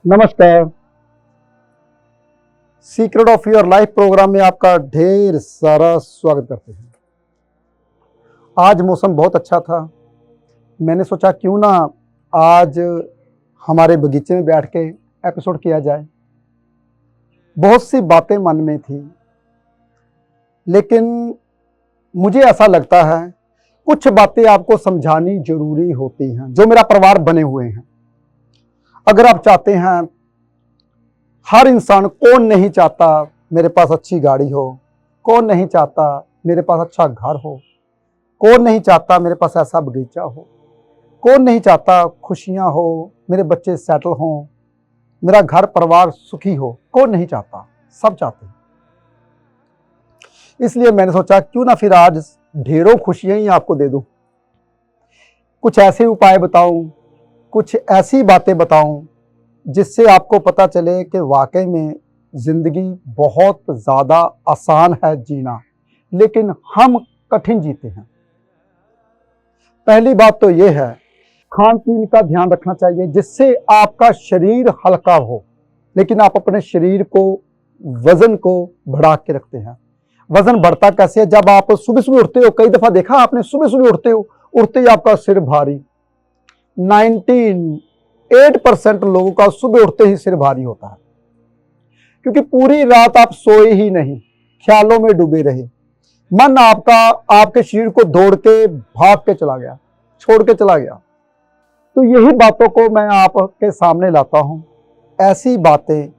नमस्कार। Secret of your life program में आपका ढेर सारा स्वागत करते हैं। आज मौसम बहुत अच्छा था। मैंने सोचा क्यों ना आज हमारे बगीचे में बैठ के एपिसोड किया जाए। बहुत सी बातें मन में थी, लेकिन मुझे ऐसा लगता है कुछ बातें आपको समझानी जरूरी होती हैं। जो मेरा परिवार बने हुए हैं, अगर आप चाहते हैं, हर इंसान, कौन नहीं चाहता मेरे पास अच्छी गाड़ी हो, कौन नहीं चाहता मेरे पास अच्छा घर हो, कौन नहीं चाहता मेरे पास ऐसा बगीचा हो, कौन नहीं चाहता खुशियां हो, मेरे बच्चे सेटल हों, मेरा घर परिवार सुखी हो, कौन नहीं चाहता, सब चाहते हैं। इसलिए मैंने सोचा क्यों ना फिर आज ढेरों खुशियां ही आपको दे दूं। कुछ ऐसे उपाय बताऊं, कुछ ऐसी बातें बताऊं जिससे आपको पता चले कि वाकई में जिंदगी बहुत ज़्यादा आसान है जीना, लेकिन हम कठिन जीते हैं। पहली बात तो ये है, खान पीन का ध्यान रखना चाहिए जिससे आपका शरीर हल्का हो, लेकिन आप अपने शरीर को, वजन को बढ़ा के रखते हैं। वजन बढ़ता कैसे है? जब आप सुबह सुबह उठते हो, कई दफ़ा देखा आपने, सुबह सुबह उठते हो, उठते ही आपका सिर भारी। 98% लोगों का सुबह उठते ही सिर भारी होता है, क्योंकि पूरी रात आप सोए ही नहीं, ख्यालों में डूबे रहे। मन आपका आपके शरीर को दौड़ के भाग के चला गया, छोड़ के चला गया। तो यही बातों को मैं आपके सामने लाता हूं, ऐसी बातें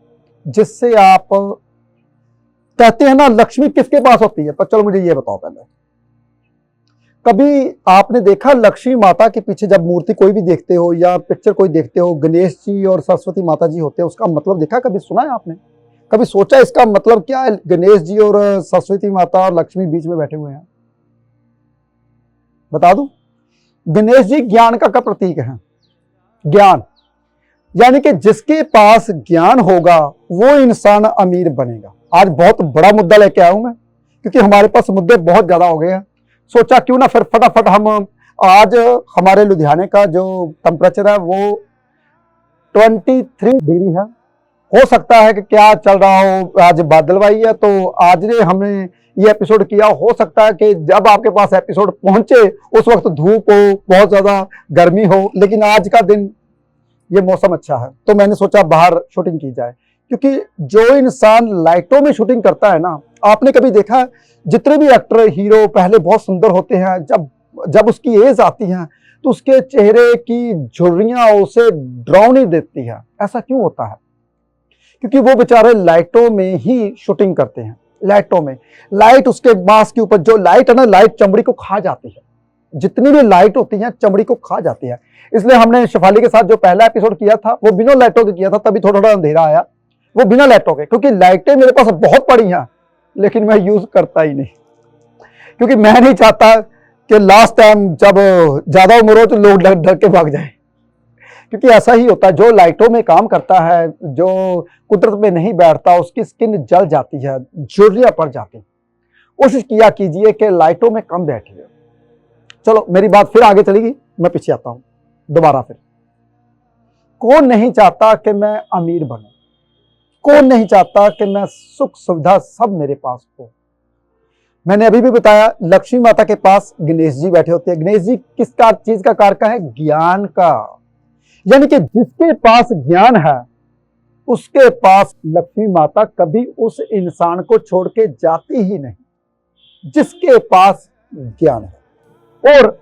जिससे आप कहते हैं ना, लक्ष्मी किसके पास होती है? पर चलो मुझे ये बताओ, पहले कभी आपने देखा लक्ष्मी माता के पीछे जब मूर्ति कोई भी देखते हो या पिक्चर कोई देखते हो, गणेश जी और सरस्वती माता जी होते हैं, उसका मतलब देखा? कभी सुना है आपने? कभी सोचा इसका मतलब क्या है? गणेश जी और सरस्वती माता और लक्ष्मी बीच में बैठे हुए हैं। बता दूं, गणेश जी ज्ञान का प्रतीक है। ज्ञान यानी कि जिसके पास ज्ञान होगा वो इंसान अमीर बनेगा। आज बहुत बड़ा मुद्दा लेके आया हूं मैं, क्योंकि हमारे पास मुद्दे बहुत ज्यादा हो गए हैं। सोचा क्यों ना फिर फटाफट हम, आज हमारे लुधियाने का जो टेम्परेचर है वो 23 डिग्री है। हो सकता है कि क्या चल रहा हो, आज बादलवाई है, तो आज ने हमने ये एपिसोड किया। हो सकता है कि जब आपके पास एपिसोड पहुंचे उस वक्त धूप हो, बहुत ज्यादा गर्मी हो, लेकिन आज का दिन ये मौसम अच्छा है, तो मैंने सोचा बाहर शूटिंग की जाए। क्योंकि जो इंसान लाइटों में शूटिंग करता है ना, आपने कभी देखा है, जितने भी एक्टर हीरो पहले बहुत सुंदर होते हैं, जब उसकी एज आती है तो उसके चेहरे की झुर्रियां उसे डरावनी देती है। ऐसा क्यों होता है? क्योंकि वो बेचारे लाइटों में ही शूटिंग करते हैं। लाइटों में, लाइट उसके मास्क के ऊपर, जो लाइट है ना, लाइट चमड़ी को खा जाती है। जितनी भी लाइट होती है चमड़ी को खा जाती है। इसलिए हमने शेफाली के साथ जो पहला एपिसोड किया था वो बिना लाइटों के किया था, तभी थोड़ा थोड़ा अंधेरा आया। वो बिना लाइटों के, क्योंकि लाइटें मेरे पास बहुत पड़ी हैं, लेकिन मैं यूज करता ही नहीं, क्योंकि मैं नहीं चाहता कि लास्ट टाइम जब ज्यादा उम्र हो तो लोग डर डर के भाग जाए। क्योंकि ऐसा ही होता है, जो लाइटों में काम करता है, जो कुदरत में नहीं बैठता, उसकी स्किन जल जाती है, झुर्रियां पड़ जाती है। कोशिश किया कीजिए कि लाइटों में कम बैठिए। चलो मेरी बात फिर आगे चलेगी, मैं पीछे आता हूं दोबारा। फिर कौन नहीं चाहता कि मैं अमीर बनूं? कौन नहीं चाहता कि मैं सुख सुविधा सब मेरे पास हो? मैंने अभी भी बताया, लक्ष्मी माता के पास गणेश जी बैठे होते हैं। गणेश जी किस चीज का कारक है? ज्ञान का। यानी कि जिसके पास ज्ञान है उसके पास लक्ष्मी माता कभी उस इंसान को छोड़ के जाती ही नहीं, जिसके पास ज्ञान है। और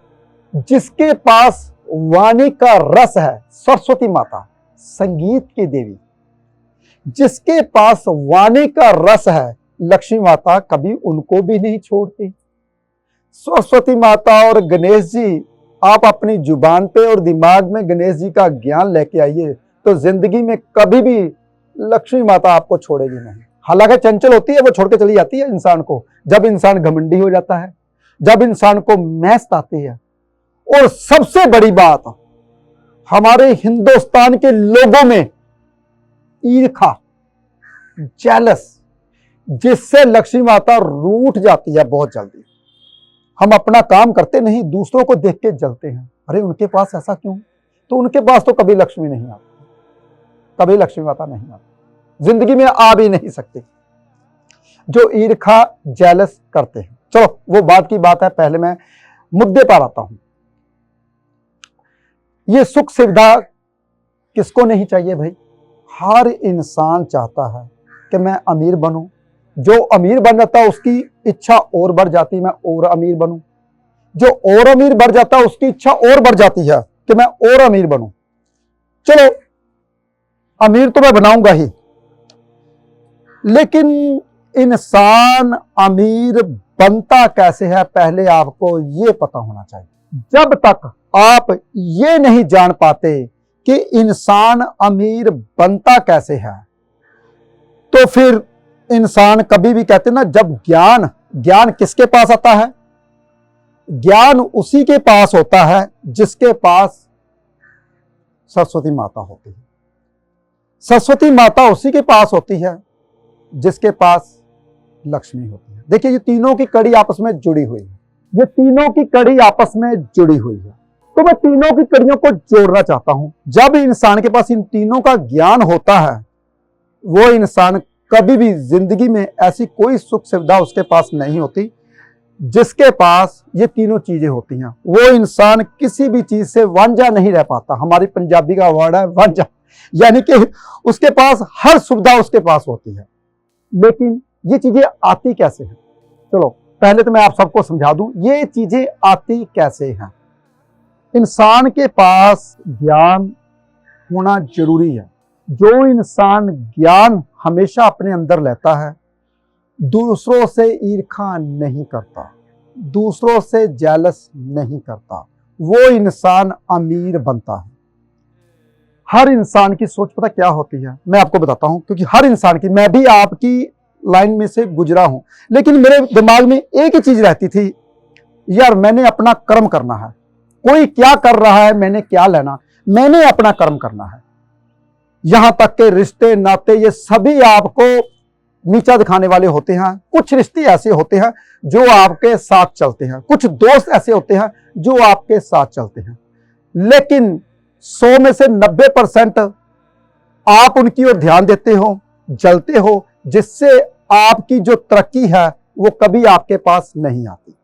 जिसके पास वाणी का रस है, सरस्वती माता, संगीत की देवी, जिसके पास वाणी का रस है, लक्ष्मी माता कभी उनको भी नहीं छोड़ती। सरस्वती माता और गणेश जी, आप अपनी जुबान पे और दिमाग में गणेश जी का ज्ञान लेके आइए, तो जिंदगी में कभी भी लक्ष्मी माता आपको छोड़ेगी नहीं। हालांकि चंचल होती है, वो छोड़ के चली जाती है इंसान को, जब इंसान घमंडी हो जाता है, जब इंसान को मैस्त आती है। और सबसे बड़ी बात, हमारे हिंदुस्तान के लोगों में ईर्खा, जेलस, जिससे लक्ष्मी माता रूठ जाती है बहुत जल्दी। हम अपना काम करते नहीं, दूसरों को देख के जलते हैं, अरे उनके पास ऐसा क्यों, तो उनके पास तो कभी लक्ष्मी नहीं आती। कभी लक्ष्मी माता नहीं आती, जिंदगी में आ भी नहीं सकती। जो ईर्खा जेलस करते हैं। चलो वो बात की बात है, पहले मैं मुद्दे पर आता हूं। ये सुख सुविधा किसको नहीं चाहिए भाई? हर इंसान चाहता है कि मैं अमीर बनूं। जो अमीर बन जाता है उसकी इच्छा और बढ़ जाती, मैं और अमीर बनूं। जो और अमीर बढ़ जाता है उसकी इच्छा और बढ़ जाती है कि मैं और अमीर बनूं। चलो अमीर तो मैं बनाऊंगा ही, लेकिन इंसान अमीर बनता कैसे है पहले आपको ये पता होना चाहिए। जब तक आप ये नहीं जान पाते कि इंसान अमीर बनता कैसे है, तो फिर इंसान कभी भी कहते ना, जब ज्ञान किसके पास आता है? ज्ञान उसी के पास होता है जिसके पास सरस्वती माता होती है। सरस्वती माता उसी के पास होती है जिसके पास लक्ष्मी होती है। देखिए ये तीनों की कड़ी आपस में जुड़ी हुई है, ये तीनों की कड़ी आपस में जुड़ी हुई है। तो मैं तीनों की कड़ियों को जोड़ना चाहता हूं। जब इंसान के पास इन तीनों का ज्ञान होता है, वो इंसान कभी भी जिंदगी में ऐसी कोई सुख सुविधा उसके पास नहीं होती जिसके पास ये तीनों चीजें होती हैं। वो इंसान किसी भी चीज से वांझा नहीं रह पाता। हमारी पंजाबी का वर्ड है वांझा, यानी कि उसके पास हर सुविधा उसके पास होती है। लेकिन ये चीजें आती कैसे हैं? चलो पहले तो मैं आप सबको समझा दूं ये चीजें आती कैसे हैं। इंसान के पास ज्ञान होना जरूरी है। जो इंसान ज्ञान हमेशा अपने अंदर लेता है, दूसरों से ईर्खा नहीं करता, दूसरों से जेलस नहीं करता, वो इंसान अमीर बनता है। हर इंसान की सोच पता क्या होती है, मैं आपको बताता हूं, क्योंकि हर इंसान की, मैं भी आपकी लाइन में से गुजरा हूं, लेकिन मेरे दिमाग में एक ही चीज रहती थी, यार मैंने अपना कर्म करना है। कोई क्या कर रहा है मैंने क्या लेना, मैंने अपना कर्म करना है। यहां तक के रिश्ते नाते ये सभी आपको नीचा दिखाने वाले होते हैं। कुछ रिश्ते ऐसे होते हैं जो आपके साथ चलते हैं, कुछ दोस्त ऐसे होते हैं जो आपके साथ चलते हैं, लेकिन 100 में से 90% आप उनकी ओर ध्यान देते हो, जलते हो, जिससे आपकी जो तरक्की है वो कभी आपके पास नहीं आती।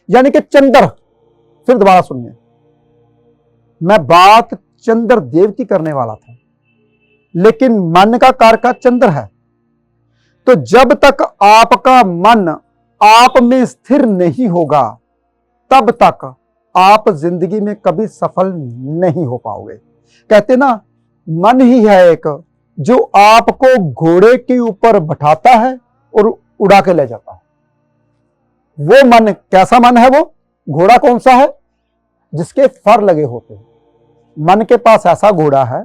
यानी कि चंद्र, फिर दोबारा सुनिए, मैं बात चंद्र देव की करने वाला था, लेकिन मन का कारक चंद्र है। तो जब तक आपका मन आप में स्थिर नहीं होगा, तब तक आप जिंदगी में कभी सफल नहीं हो पाओगे। कहते ना, मन ही है एक जो आपको घोड़े के ऊपर बैठाता है और उड़ा के ले जाता है। वो मन कैसा मन है? वो घोड़ा कौन सा है? जिसके फर लगे होते हैं। मन के पास ऐसा घोड़ा है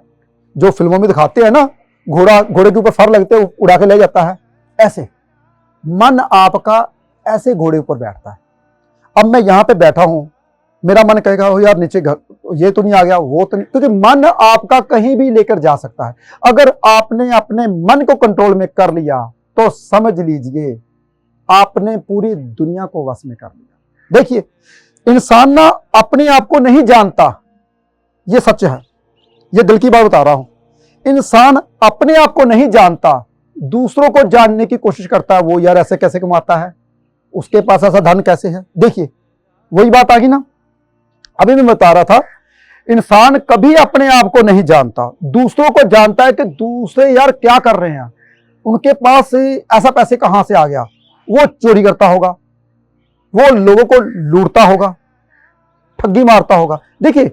जो फिल्मों में दिखाते हैं ना, घोड़े के ऊपर फर लगते हैं, उड़ा के ले जाता है। ऐसे मन आपका ऐसे घोड़े ऊपर बैठता है। अब मैं यहां पे बैठा हूं, मेरा मन कहेगा ओ यार नीचे घर, ये तो नहीं आ गया, वो तो नहीं, क्योंकि मन आपका कहीं भी लेकर जा सकता है। अगर आपने अपने मन को कंट्रोल में कर लिया तो समझ लीजिए आपने पूरी दुनिया को वश में कर लिया। देखिए इंसान ना अपने आप को नहीं जानता, ये सच है, ये दिल की बात बता रहा हूं। इंसान अपने आप को नहीं जानता, दूसरों को जानने की कोशिश करता है। वो यार ऐसे कैसे कमाता है, उसके पास ऐसा धन कैसे है। देखिए वही बात आ गई ना, अभी मैं बता रहा था, इंसान कभी अपने आप को नहीं जानता, दूसरों को जानता है कि दूसरे यार क्या कर रहे हैं, उनके पास ऐसा पैसे कहां से आ गया, वो चोरी करता होगा, वो लोगों को लूटता होगा, ठगी मारता होगा। देखिए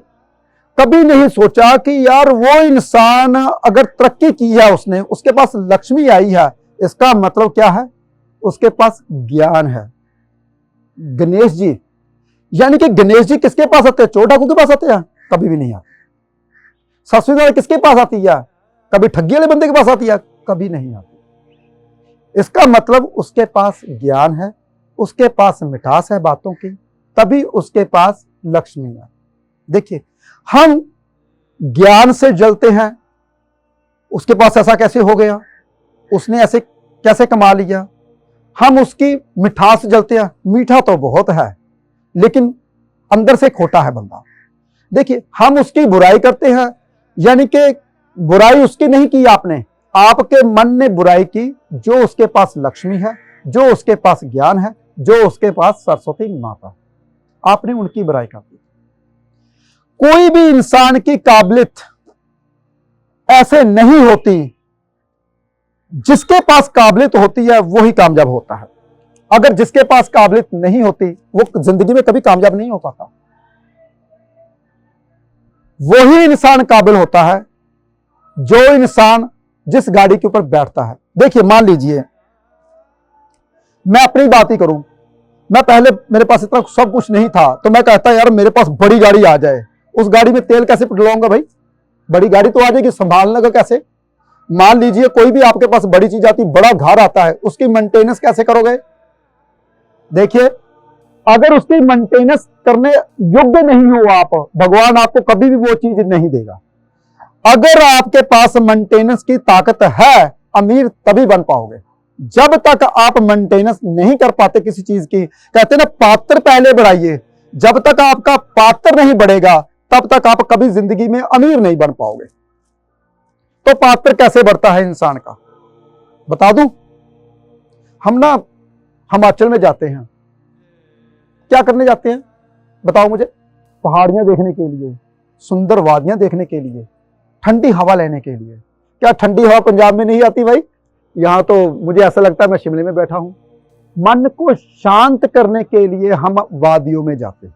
कभी नहीं सोचा कि यार वो इंसान अगर तरक्की की है, उसने, उसके पास लक्ष्मी आई है, इसका मतलब क्या है? उसके पास ज्ञान है। गणेश जी, यानी कि गणेश जी किसके पास आते हैं? चोर डाकू के पास आते हैं? कभी भी नहीं आते। सरस्वती माता किसके पास आती है? कभी ठगी वाले बंदे के पास आती है? कभी नहीं आती। इसका मतलब उसके पास ज्ञान है, उसके पास मिठास है बातों की, तभी उसके पास लक्ष्मी है। देखिए हम ज्ञान से जलते हैं, उसके पास ऐसा कैसे हो गया, उसने ऐसे कैसे कमा लिया। हम उसकी मिठास से जलते हैं, मीठा तो बहुत है लेकिन अंदर से खोटा है बंदा। देखिए हम उसकी बुराई करते हैं, यानी कि बुराई उसकी नहीं की आपने, आपके मन ने बुराई की। जो उसके पास लक्ष्मी है, जो उसके पास ज्ञान है, जो उसके पास सरस्वती माता, आपने उनकी बुराई कर दी। कोई भी इंसान की काबिलियत ऐसे नहीं होती, जिसके पास काबिलियत होती है वही कामयाब होता है। अगर जिसके पास काबिलियत नहीं होती वो जिंदगी में कभी कामयाब नहीं हो पाता। वही इंसान काबिल होता है जो इंसान जिस गाड़ी के ऊपर बैठता है। देखिए, मान लीजिए मैं अपनी बात ही करूं, मैं पहले मेरे पास इतना सब कुछ नहीं था, तो मैं कहता यार मेरे पास बड़ी गाड़ी आ जाए, उस गाड़ी में तेल कैसे डलवाऊंगा भाई? बड़ी गाड़ी तो आ जाएगी, संभालने का कैसे? मान लीजिए कोई भी आपके पास बड़ी चीज आती, बड़ा घर आता है, उसकी मेंटेनेंस कैसे करोगे? देखिए, अगर उसकी मेंटेनेंस करने योग्य नहीं हो आप, भगवान आपको कभी भी वो चीज नहीं देगा। अगर आपके पास मेंटेनेंस की ताकत है, अमीर तभी बन पाओगे। जब तक आप मेंटेनेंस नहीं कर पाते किसी चीज की, कहते ना पात्र पहले बढ़ाइए, जब तक आपका पात्र नहीं बढ़ेगा तब तक आप कभी जिंदगी में अमीर नहीं बन पाओगे। तो पात्र कैसे बढ़ता है इंसान का, बता दूं? हम ना हिमाचल में जाते हैं, क्या करने जाते हैं बताओ मुझे? पहाड़ियां देखने के लिए, सुंदर वादियां देखने के लिए, ठंडी हवा लेने के लिए। क्या ठंडी हवा पंजाब में नहीं आती भाई? यहां तो मुझे ऐसा लगता है मैं शिमले में बैठा हूं। मन को शांत करने के लिए हम वादियों में जाते हैं,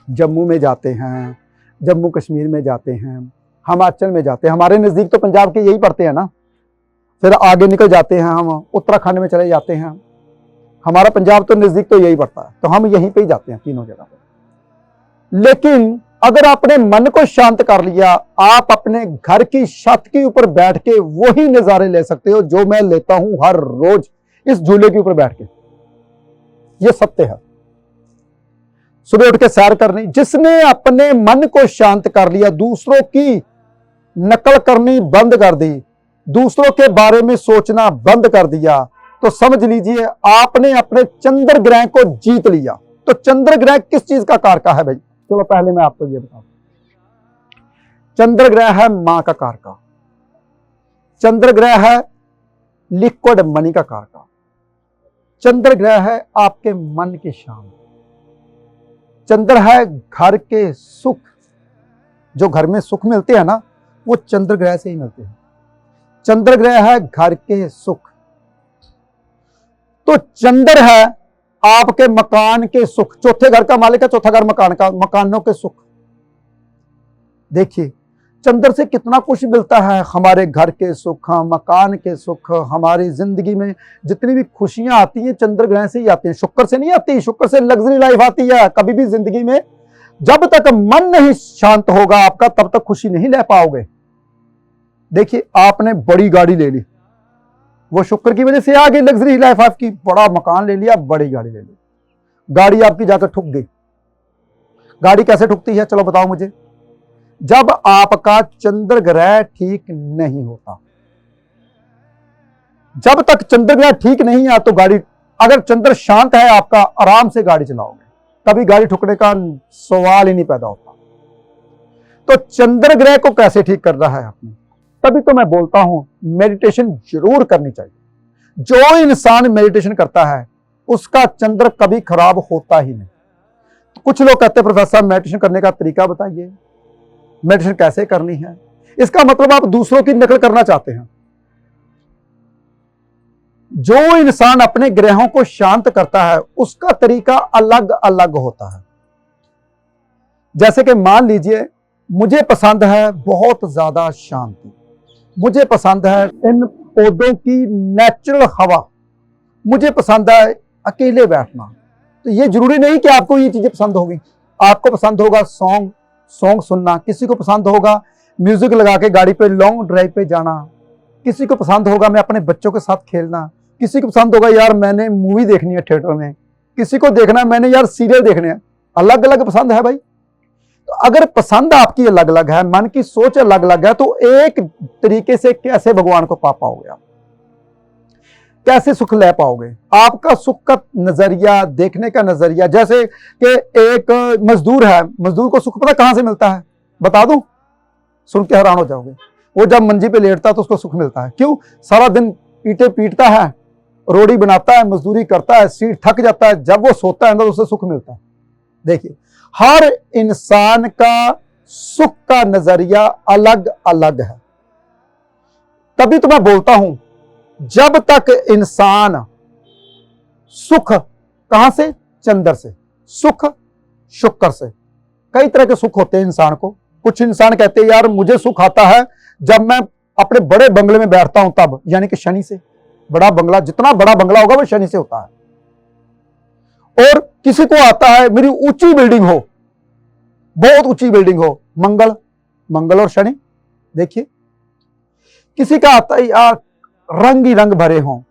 जम्मू में जाते हैं, जम्मू कश्मीर में जाते हैं, हिमाचल में जाते हैं। हमारे नजदीक तो पंजाब के यही पड़ते हैं ना, फिर आगे निकल जाते हैं, हम उत्तराखंड में चले जाते हैं। हमारा पंजाब तो नजदीक तो यही पड़ता है, तो हम यहीं पे ही जाते हैं तीनों जगह पे। लेकिन अगर आपने मन को शांत कर लिया, आप अपने घर की छत के ऊपर बैठ के वही नजारे ले सकते हो जो मैं लेता हूं हर रोज इस झूले के ऊपर बैठ के। यह सत्य है। सुबह उठ के सैर करनी, जिसने अपने मन को शांत कर लिया, दूसरों की नकल करनी बंद कर दी, दूसरों के बारे में सोचना बंद कर दिया, तो समझ लीजिए आपने अपने चंद्र ग्रह को जीत लिया। तो चंद्र ग्रह किस चीज का कारका है भाई? चलो पहले मैं आपको यह बताऊं, चंद्र ग्रह है मां का कारका, चंद्र ग्रह है लिक्विड मनी का कारका, चंद्र ग्रह है आपके मन की शांति, चंद्र है घर के सुख। जो घर में सुख मिलते हैं ना, वो चंद्र ग्रह से ही मिलते हैं। चंद्र ग्रह है घर के सुख। तो चंद्र है आपके मकान के सुख। चौथे घर का मालिक है, चौथा घर मकान का, मकानों के सुख। देखिए चंद्र से कितना कुछ मिलता है, हमारे घर के सुख, मकान के सुख, हमारी जिंदगी में जितनी भी खुशियां आती हैं चंद्र ग्रह से ही आती हैं, शुक्र से नहीं आती। शुक्र से लग्जरी लाइफ आती है। कभी भी जिंदगी में जब तक मन नहीं शांत होगा आपका, तब तक खुशी नहीं ले पाओगे। देखिए आपने बड़ी गाड़ी ले ली, वो शुक्र की वजह से आ गई लग्जरी लाइफ आपकी, बड़ा मकान ले लिया, बड़ी गाड़ी ले ली, गाड़ी आपकी जाकर ठुक गई। गाड़ी कैसे ठुकती है चलो बताओ मुझे? जब आपका चंद्र ग्रह ठीक नहीं होता। जब तक चंद्र ग्रह ठीक नहीं है तो गाड़ी, अगर चंद्र शांत है आपका, आराम से गाड़ी चलाओगे, कभी गाड़ी ठुकने का सवाल ही नहीं पैदा होता। तो चंद्र ग्रह को कैसे ठीक करना है आपने? तभी तो मैं बोलता हूं मेडिटेशन जरूर करनी चाहिए। जो इंसान मेडिटेशन करता है उसका चंद्र कभी खराब होता ही नहीं। कुछ लोग कहते हैं प्रोफेसर मेडिटेशन करने का तरीका बताइए, मेडिटेशन कैसे करनी है? इसका मतलब आप दूसरों की नकल करना चाहते हैं। जो इंसान अपने ग्रहों को शांत करता है उसका तरीका अलग अलग होता है। जैसे कि मान लीजिए मुझे पसंद है बहुत ज्यादा शांति, मुझे पसंद है इन पौधों की नेचुरल हवा, मुझे पसंद है अकेले बैठना। तो ये जरूरी नहीं कि आपको ये चीजें पसंद होगी। आपको पसंद होगा सॉन्ग सुनना, किसी को पसंद होगा म्यूजिक लगा के गाड़ी पे लॉन्ग ड्राइव पे जाना, किसी को पसंद होगा मैं अपने बच्चों के साथ खेलना, किसी को पसंद होगा यार मैंने मूवी देखनी है थिएटर में, किसी को देखना है मैंने यार सीरियल देखने हैं। अलग अलग पसंद है भाई। तो अगर पसंद आपकी अलग अलग है, मन की सोच अलग अलग है, तो एक तरीके से कैसे भगवान को पा पाओगे आप? कैसे सुख ले पाओगे? आपका सुख का नजरिया, देखने का नजरिया, जैसे कि एक मजदूर है, मजदूर को सुख पता कहां से मिलता है? बता दूं? सुन के हैरान हो जाओगे। वो जब मंजी पे लेटता है तो उसको सुख मिलता है। क्यों? सारा दिन ईंटें पीटता है, रोड़ी बनाता है, मजदूरी करता है, सीट थक जाता है, जब वो सोता है अंदर उसे सुख मिलता है। देखिए, हर इंसान का सुख का नजरिया अलग अलग है। तभी तो मैं बोलता हूं, जब तक इंसान सुख कहां से? चंद्र से। सुख शुक्र से। कई तरह के सुख होते हैं इंसान को। कुछ इंसान कहते हैं यार मुझे सुख आता है जब मैं अपने बड़े बंगले में बैठता हूं तब, यानी कि शनि से। बड़ा बंगला, जितना बड़ा बंगला होगा वो शनि से होता है। और किसी को आता है मेरी ऊंची बिल्डिंग हो, बहुत ऊंची बिल्डिंग हो, मंगल और शनि। देखिए, किसी का आता है यार रंग ही रंग भरे हों,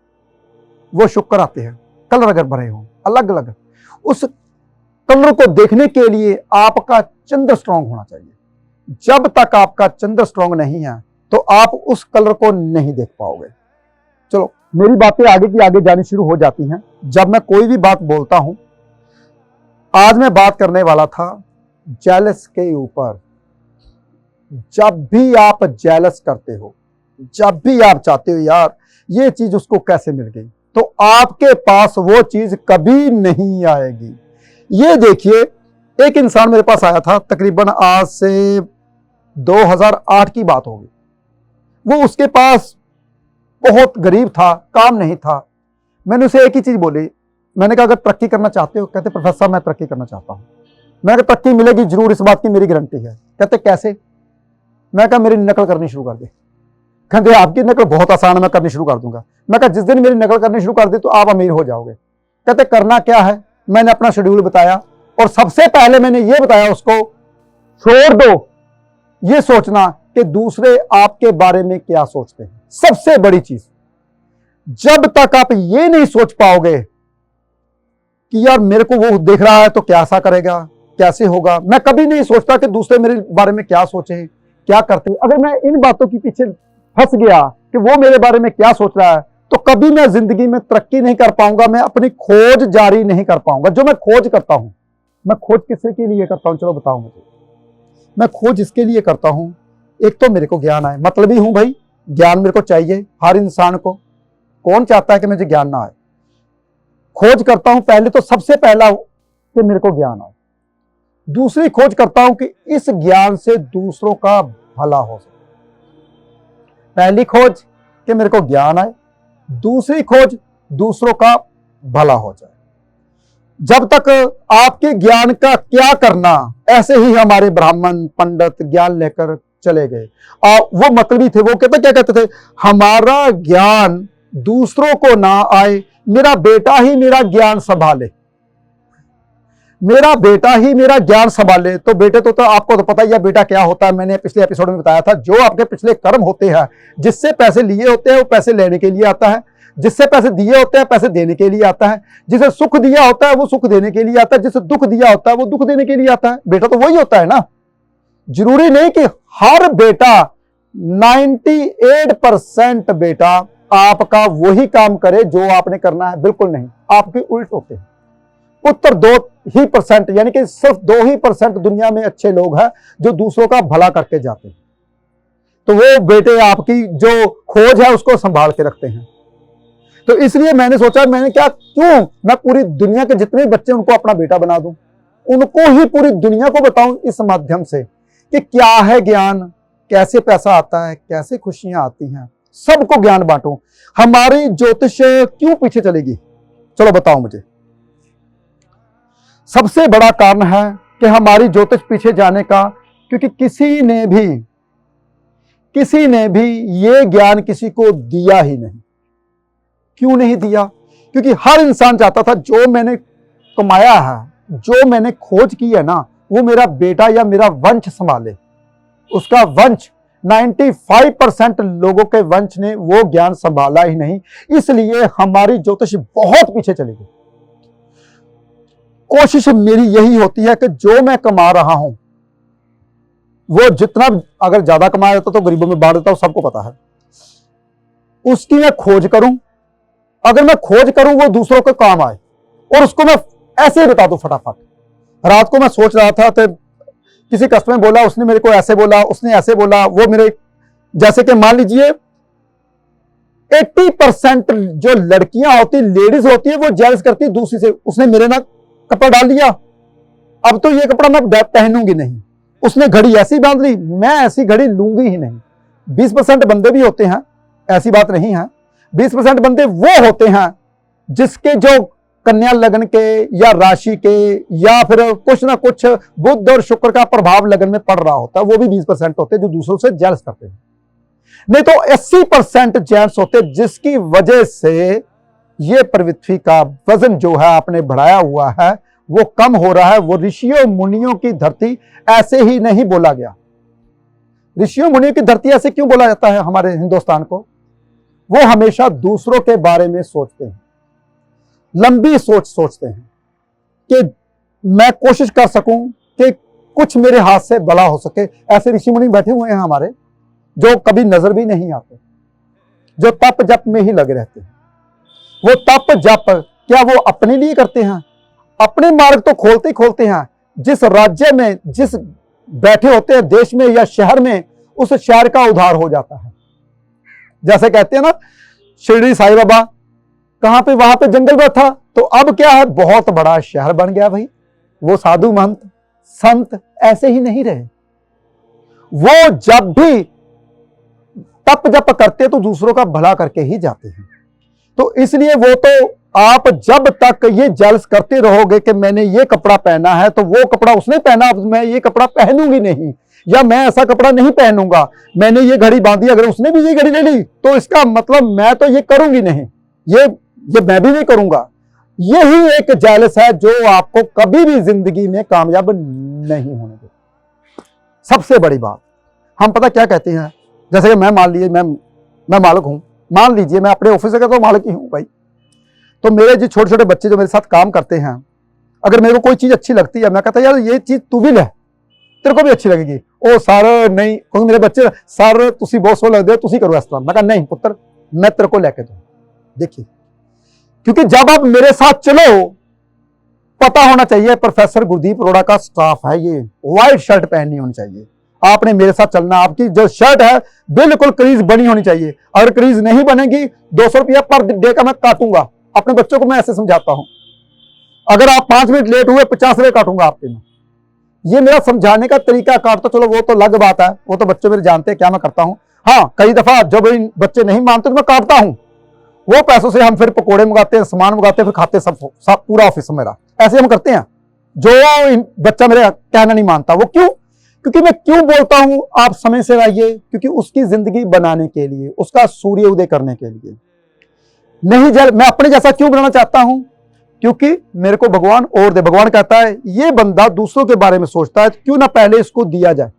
वो शुक्र आते हैं। कलर अगर भरे हों अलग अलग, उस कलर को देखने के लिए आपका चंद्र स्ट्रांग होना चाहिए। जब तक आपका चंद्र स्ट्रांग नहीं है तो आप उस कलर को नहीं देख पाओगे। चलो, मेरी बातें आगे की आगे जानी शुरू हो जाती हैं जब मैं कोई भी बात बोलता हूं। आज मैं बात करने वाला था जेलस के ऊपर। जब भी आप जेलस करते हो, जब भी आप चाहते हो यार ये चीज उसको कैसे मिल गई, तो आपके पास वो चीज कभी नहीं आएगी। ये देखिए, एक इंसान मेरे पास आया था, तकरीबन आज से 2008 की बात होगी। वो उसके पास बहुत गरीब था, काम नहीं था। मैंने उसे एक ही चीज बोली, मैंने कहा अगर तरक्की करना चाहते हो? कहते प्रोफेसर साहब मैं तरक्की करना चाहता हूं। मैंने कहा तरक्की मिलेगी जरूर, इस बात की मेरी गारंटी है। कहते कैसे? मैं कहा मेरी नकल करनी शुरू कर दे। कहते आपकी नकल बहुत आसान है, मैं करनी शुरू कर दूंगा। मैं कहा जिस दिन मेरी नकल करनी शुरू कर दी तो आप अमीर हो जाओगे। कहते करना क्या है? मैंने अपना शेड्यूल बताया और सबसे पहले मैंने ये बताया उसको, छोड़ दो ये सोचना कि दूसरे आपके बारे में क्या सोचते हैं। सबसे बड़ी चीज, जब तक आप ये नहीं सोच पाओगे कि यार मेरे को वो देख रहा है तो कैसा करेगा, कैसे होगा, मैं कभी नहीं सोचता कि दूसरे मेरे बारे में क्या सोचे, क्या करते हैं। अगर मैं इन बातों के पीछे फंस गया कि वो मेरे बारे में क्या सोच रहा है, तो कभी मैं जिंदगी में तरक्की नहीं कर पाऊंगा, मैं अपनी खोज जारी नहीं कर पाऊंगा। जो मैं खोज करता हूं, मैं खोज किसके लिए करता हूं? चलो बताओ मुझे। मैं खोज इसके लिए करता हूं, एक तो मेरे को ज्ञान आए, मतलब ही हूं भाई, ज्ञान मेरे को चाहिए। हर इंसान को, कौन चाहता है कि मुझे ज्ञान ना आए? खोज करता हूं पहले तो, सबसे पहला कि मेरे को ज्ञान आए। दूसरी खोज करता हूं कि इस ज्ञान से दूसरों का भला हो सके। पहली खोज कि मेरे को ज्ञान आए, दूसरी खोज दूसरों का भला हो जाए। जब तक आपके ज्ञान का क्या करना, ऐसे ही हमारे ब्राह्मण पंडित ज्ञान लेकर चले गए। वो मतलबी थे, वो क्या कहते थे, हमारा ज्ञान दूसरों को ना आए, मेरा बेटा ही मेरा ज्ञान संभाले, मेरा बेटा ही मेरा ज्ञान संभाले। तो बेटे तो आपको तो पता ही है बेटा क्या होता है। मैंने पिछले एपिसोड में बताया था, जो आपके पिछले कर्म होते हैं, जिससे पैसे लिए होते हैं वो पैसे लेने के लिए आता है, जिससे पैसे दिए होते हैं पैसे देने के लिए आता है, जिसे सुख दिया होता है वो सुख देने के लिए आता है, जिसे दुख दिया होता है वो दुख देने के लिए आता है। बेटा तो वही होता है ना। जरूरी नहीं कि हर बेटा 98% बेटा आपका वही काम करे जो आपने करना है, बिल्कुल नहीं, आपके उल्ट होते हैं। उत्तर 2% यानी कि सिर्फ 2% दुनिया में अच्छे लोग हैं जो दूसरों का भला करके जाते हैं। तो वो बेटे आपकी जो खोज है उसको संभाल के रखते हैं। तो इसलिए मैंने सोचा, मैंने क्यों मैं पूरी दुनिया के जितने बच्चे उनको अपना बेटा बना दूं, उनको ही पूरी दुनिया को बताऊं इस माध्यम से कि क्या है ज्ञान, कैसे पैसा आता है, कैसे खुशियां आती हैं, सबको ज्ञान बांटूं। हमारी ज्योतिष क्यों पीछे चलेगी? चलो बताओ मुझे। सबसे बड़ा कारण है कि हमारी ज्योतिष पीछे जाने का, क्योंकि किसी ने भी ये ज्ञान किसी को दिया ही नहीं। क्यों नहीं दिया? क्योंकि हर इंसान चाहता था जो मैंने कमाया है, जो मैंने खोज की है ना, वो मेरा बेटा या मेरा वंश संभाले। उसका वंश 95% लोगों के वंश ने वो ज्ञान संभाला ही नहीं। इसलिए हमारी ज्योतिष बहुत पीछे चली गई। कोशिश मेरी यही होती है कि जो मैं कमा रहा हूं वो जितना, अगर ज्यादा कमाया जाता तो गरीबों में बांट देता हूं, सबको पता है, उसकी मैं खोज करूं। अगर मैं खोज करूं वो दूसरों के काम आए और उसको मैं ऐसे ही बता दूं फटाफट। रात को मैं सोच रहा था तो किसी कस्टमर बोला, उसने मेरे को ऐसे बोला, उसने ऐसे बोला, वो मेरे जैसे कि मान लीजिए 80% जो लड़कियां होती, लेडीज होती है, वो जेलस करती है दूसरी से, उसने मेरे ना कपड़ा डाल लिया, अब तो ये कपड़ा मैं पहनूंगी नहीं, उसने घड़ी ऐसी बांध ली, मैं ऐसी घड़ी लूंगी ही नहीं। 20% बंदे भी होते हैं, ऐसी बात नहीं है, 20% बंदे वो होते हैं जिसके जो कन्या लग्न के या राशि के या फिर कुछ ना कुछ बुध और शुक्र का प्रभाव लगन में पड़ रहा होता है, वो भी 20% होते हैं जो दूसरों से जेलस करते हैं। नहीं तो 80% जेंट्स होते जिसकी वजह से ये पृथ्वी का वजन जो है आपने बढ़ाया हुआ है वो कम हो रहा है। वो ऋषियों मुनियों की धरती ऐसे ही नहीं बोला गया। ऋषियों मुनियों की धरती ऐसे क्यों बोला जाता है हमारे हिंदुस्तान को? वो हमेशा दूसरों के बारे में सोचते हैं, लंबी सोच सोचते हैं कि मैं कोशिश कर सकूं कि कुछ मेरे हाथ से भला हो सके। ऐसे ऋषि मुनि बैठे हुए हैं हमारे जो कभी नजर भी नहीं आते, जो तप जप में ही लगे रहते हैं। वो तप जप क्या वो अपने लिए करते हैं? अपने मार्ग तो खोलते ही खोलते हैं। जिस राज्य में, जिस बैठे होते हैं देश में या शहर में, उस शहर का उद्धार हो जाता है। जैसे कहते हैं ना, शिरडी साईं बाबा कहां पे, वहां पे जंगल में था, तो अब क्या है, बहुत बड़ा शहर बन गया भाई। वो साधु महंत संत ऐसे ही नहीं रहे। वो जब भी तप जप करते तो दूसरों का भला करके ही जाते हैं। तो इसलिए वो तो आप जब तक ये जेलस करते रहोगे कि मैंने ये कपड़ा पहना है तो वो कपड़ा उसने पहना, मैं ये कपड़ा पहनूंगी नहीं, या मैं ऐसा कपड़ा नहीं पहनूंगा, मैंने ये घड़ी बांधी, अगर उसने भी ये घड़ी ले ली तो इसका मतलब मैं तो ये करूंगी नहीं, ये मैं भी नहीं करूंगा। यही एक जेलस है जो आपको कभी भी जिंदगी में कामयाब नहीं होने देगा। सबसे बड़ी बात, हम पता क्या कहते हैं, जैसे कि मैं मान लीजिए मैं मालिक हूं, मान लीजिए मैं अपने ऑफिस का तो मालिक ही हूं भाई, तो मेरे जो छोटे छोटे बच्चे जो मेरे साथ काम करते हैं, अगर मेरे को कोई चीज अच्छी लगती है, मैं कहता यार ये चीज तू भी ले, तेरे को भी अच्छी लगेगी। ओ सर नहीं, क्योंकि मेरे बच्चे, सर तुसी बहुत सो लगते हो, तुसी करो इस तरह। मैं कहा नहीं पुत्र, मैं तेरे को लेके दूं। देखिए, क्योंकि जब आप मेरे साथ चलो, पता होना चाहिए प्रोफेसर गुरदीप अरोड़ा का स्टाफ है, ये व्हाइट शर्ट पहननी होनी चाहिए, आपने मेरे साथ चलना, आपकी जो शर्ट है बिल्कुल क्रीज बनी होनी चाहिए। अगर क्रीज नहीं बनेगी 200 रुपया पर डे का मैं काटूंगा। अपने बच्चों को मैं ऐसे समझाता हूं, अगर आप 5 मिनट लेट हुए 50 रुपये काटूंगा आपके में। ये मेरा समझाने का तरीका। काटता चलो वो तो अलग बात है, वो तो बच्चे मेरे जानते हैं क्या मैं करता हूं। हाँ, कई दफा जब बच्चे नहीं मानते तो मैं काटता हूं, वो पैसों से हम फिर पकोड़े मंगाते हैं, सामान मंगाते हैं, फिर खाते सब पूरा ऑफिस मेरा। ऐसे हम करते हैं। जो बच्चा मेरे कहना नहीं मानता, वो क्यों? क्योंकि मैं क्यों बोलता हूं आप समय से आइए, क्योंकि उसकी जिंदगी बनाने के लिए, उसका सूर्य उदय करने के लिए नहीं मैं अपने जैसा क्यों बनाना चाहता हूं? क्योंकि मेरे को भगवान और दे। भगवान कहता है ये बंदा दूसरों के बारे में सोचता है, क्यों ना पहले इसको दिया जाए।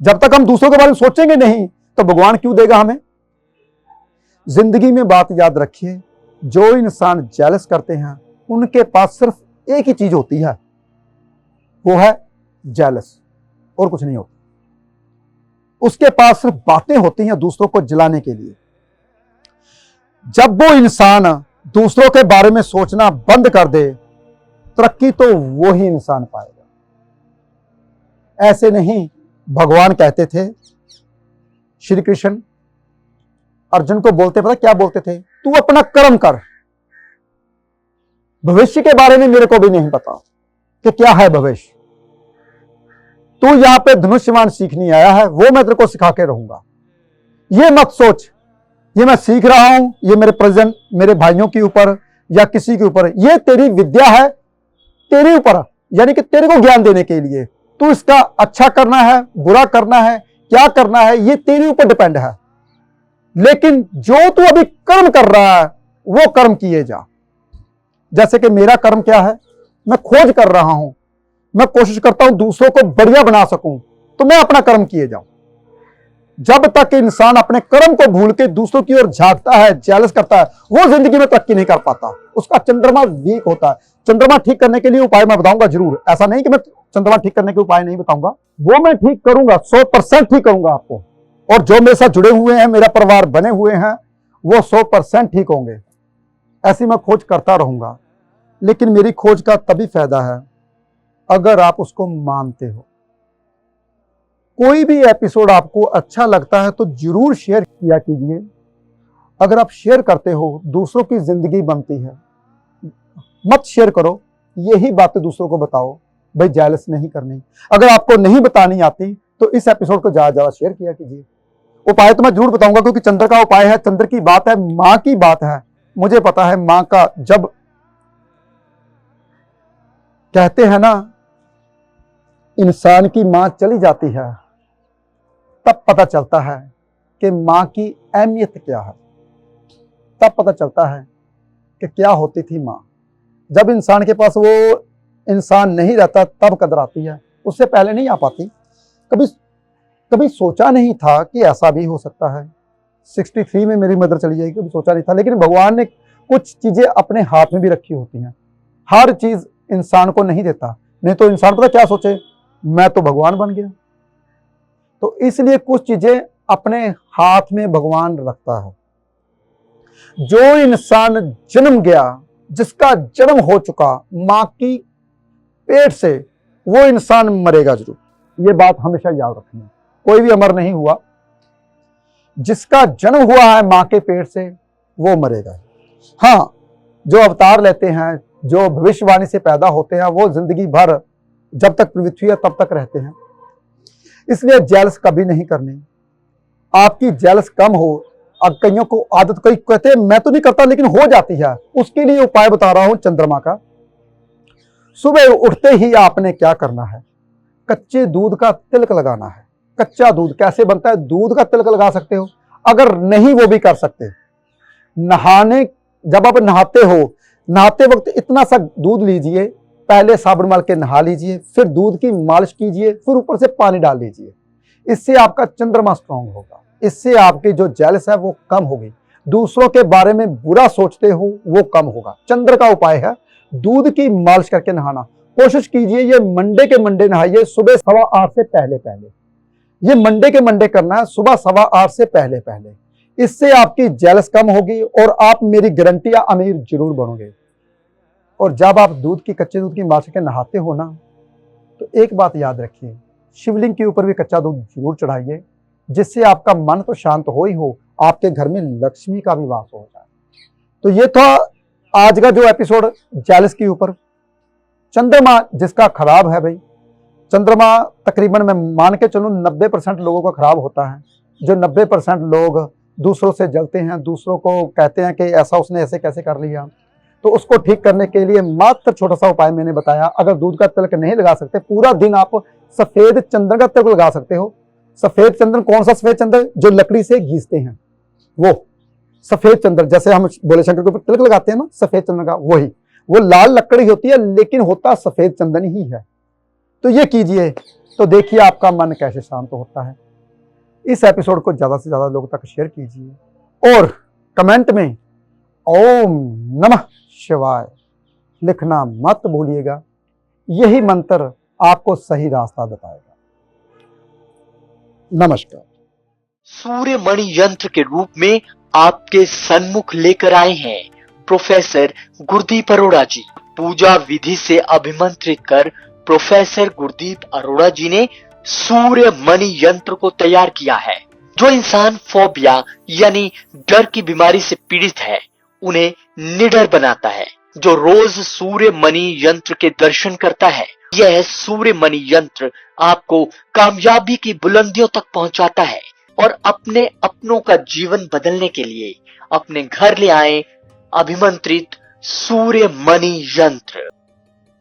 जब तक हम दूसरों के बारे में सोचेंगे नहीं तो भगवान क्यों देगा हमें? जिंदगी में बात याद रखिए, जो इंसान जेलस करते हैं उनके पास सिर्फ एक ही चीज होती है, वो है जेलस, और कुछ नहीं होता। उसके पास सिर्फ बातें होती हैं दूसरों को जलाने के लिए। जब वो इंसान दूसरों के बारे में सोचना बंद कर दे, तरक्की तो वो ही इंसान पाएगा। ऐसे नहीं, भगवान कहते थे, श्री कृष्ण अर्जुन को बोलते, पता क्या बोलते थे? तू अपना कर्म कर, भविष्य के बारे में मेरे को भी नहीं पता कि क्या है भविष्य। तू यहां पे धनुष्यबाण सीखने आया है, वो मैं तेरे को सिखा के रहूंगा। ये मत सोच ये मैं सीख रहा हूं, ये मेरे प्रेजेंट मेरे भाइयों के ऊपर या किसी के ऊपर, ये तेरी विद्या है, तेरे ऊपर, यानी कि तेरे को ज्ञान देने के लिए। तू इसका अच्छा करना है, बुरा करना है, क्या करना है, ये तेरे ऊपर डिपेंड है। लेकिन जो तू अभी कर्म कर रहा है वो कर्म किए जा। जैसे कि मेरा कर्म क्या है, मैं खोज कर रहा हूं, मैं कोशिश करता हूं दूसरों को बढ़िया बना सकूं, तो मैं अपना कर्म किए जाऊं। जब तक इंसान अपने कर्म को भूल के दूसरों की ओर झांकता है, जेलस करता है, वो जिंदगी में तरक्की नहीं कर पाता। उसका चंद्रमा वीक होता है। चंद्रमा ठीक करने के लिए उपाय मैं बताऊंगा जरूर, ऐसा नहीं कि मैं चंद्रमा ठीक करने के उपाय नहीं बताऊंगा, वो मैं ठीक करूंगा, 100% ठीक करूंगा आपको। और जो मेरे साथ जुड़े हुए हैं, मेरा परिवार बने हुए हैं, वो 100% ठीक होंगे। ऐसी मैं खोज करता रहूंगा। लेकिन मेरी खोज का तभी फायदा है अगर आप उसको मानते हो। कोई भी एपिसोड आपको अच्छा लगता है तो जरूर शेयर किया कीजिए। अगर आप शेयर करते हो दूसरों की जिंदगी बनती है। मत शेयर करो, यही बातें दूसरों को बताओ, भाई जेलस नहीं करनी। अगर आपको नहीं बतानी आती तो इस एपिसोड को ज्यादा ज्यादा शेयर किया कीजिए। उपाय तो मैं जरूर बताऊंगा, क्योंकि चंद्र का उपाय है, चंद्र की बात है, मां की बात है। मुझे पता है मां का, जब कहते हैं ना इंसान की मां चली जाती है तब पता चलता है कि मां की अहमियत क्या है, तब पता चलता है कि क्या होती थी मां। जब इंसान के पास वो इंसान नहीं रहता तब कदर आती है, उससे पहले नहीं आ पाती। कभी कभी सोचा नहीं था कि ऐसा भी हो सकता है। 63 में मेरी मदर चली जाएगी, कभी सोचा नहीं था। लेकिन भगवान ने कुछ चीजें अपने हाथ में भी रखी होती हैं। हर चीज इंसान को नहीं देता, नहीं तो इंसान पता क्या सोचे, मैं तो भगवान बन गया। तो इसलिए कुछ चीजें अपने हाथ में भगवान रखता है। जो इंसान जन्म गया, जिसका जन्म हो चुका मां की पेट से, वो इंसान मरेगा जरूर। ये बात हमेशा याद रखनी है। कोई भी अमर नहीं हुआ, जिसका जन्म हुआ है मां के पेट से वो मरेगा। हाँ, जो अवतार लेते हैं, जो भविष्यवाणी से पैदा होते हैं, वो जिंदगी भर जब तक पृथ्वी है तब तक रहते हैं। इसलिए जेलस कभी नहीं करनी। आपकी जेलस कम हो, अब कईयों को आदत, कई कहते हैं मैं तो नहीं करता लेकिन हो जाती है, उसके लिए उपाय बता रहा हूं चंद्रमा का। सुबह उठते ही आपने क्या करना है, कच्चे दूध का तिलक लगाना है। कच्चा दूध कैसे बनता है, दूध का तिलक लगा सकते हो, अगर नहीं वो भी कर सकते। नहाने, जब आप नहाते हो, नहाते वक्त इतना सा दूध लीजिए, पहले साबुन मल के नहा लीजिए, फिर दूध की मालिश कीजिए, फिर ऊपर से पानी डाल लीजिए। इससे आपका चंद्रमा स्ट्रांग होगा, इससे आपकी जो जेलस है वो कम होगी। दूसरों के बारे में बुरा सोचते हो वो कम होगा। चंद्र का उपाय है दूध की मालिश करके नहाना। कोशिश कीजिए ये मंडे के मंडे नहाइए, सुबह 8:15 से पहले पहले। ये मंडे के मंडे करना है, सुबह 8:15 से पहले पहले। इससे आपकी जेलस कम होगी और आप, मेरी गारंटी, अमीर जरूर बनोगे। और जब आप दूध की, कच्चे दूध की मालिश करके नहाते हो ना, तो एक बात याद रखिए, शिवलिंग के ऊपर भी कच्चा दूध जरूर चढ़ाइए, जिससे आपका मन तो शांत हो ही हो, आपके घर में लक्ष्मी का भी वास हो जाए। तो ये था आज का जो एपिसोड जेलस के ऊपर। चंद्रमा जिसका खराब है भाई, चंद्रमा तकरीबन मैं मान के चलूं 90% लोगों का खराब होता है। जो 90% लोग दूसरों से जलते हैं, दूसरों को कहते हैं कि ऐसा उसने ऐसे कैसे कर लिया, तो उसको ठीक करने के लिए मात्र छोटा सा उपाय मैंने बताया। अगर दूध का तिलक नहीं लगा सकते, पूरा दिन आप सफेद चंदन का तिलक लगा सकते हो। सफेद चंदन, कौन सा सफेद चंदन, जो लकड़ी से घिसते हैं वो सफेद चंदन, जैसे हम भोले शंकर के ऊपर तिलक लगाते हैं ना सफेद चंदन का, वही। वो लाल लकड़ी होती है लेकिन होता सफेद चंदन ही है। तो ये कीजिए तो देखिए आपका मन कैसे शांत होता है। इस एपिसोड को ज्यादा से ज्यादा लोगों तक शेयर कीजिए और कमेंट में ओम नमः शिवाय लिखना मत भूलिएगा। यही मंत्र आपको सही रास्ता बताएगा। नमस्कार। सूर्य मणि यंत्र के रूप में आपके सन्मुख लेकर आए हैं प्रोफेसर गुरदीप अरोड़ा जी। पूजा विधि से अभिमंत्रित कर प्रोफेसर गुरदीप अरोड़ा जी ने सूर्य मणि यंत्र को तैयार किया है। जो इंसान फोबिया यानी डर की बीमारी से पीड़ित है, उन्हें निडर बनाता है। जो रोज सूर्य मणि यंत्र के दर्शन करता है, यह सूर्य मणि यंत्र आपको कामयाबी की बुलंदियों तक पहुंचाता है। और अपने अपनों का जीवन बदलने के लिए अपने घर ले आए अभिमंत्रित सूर्य मणि यंत्र।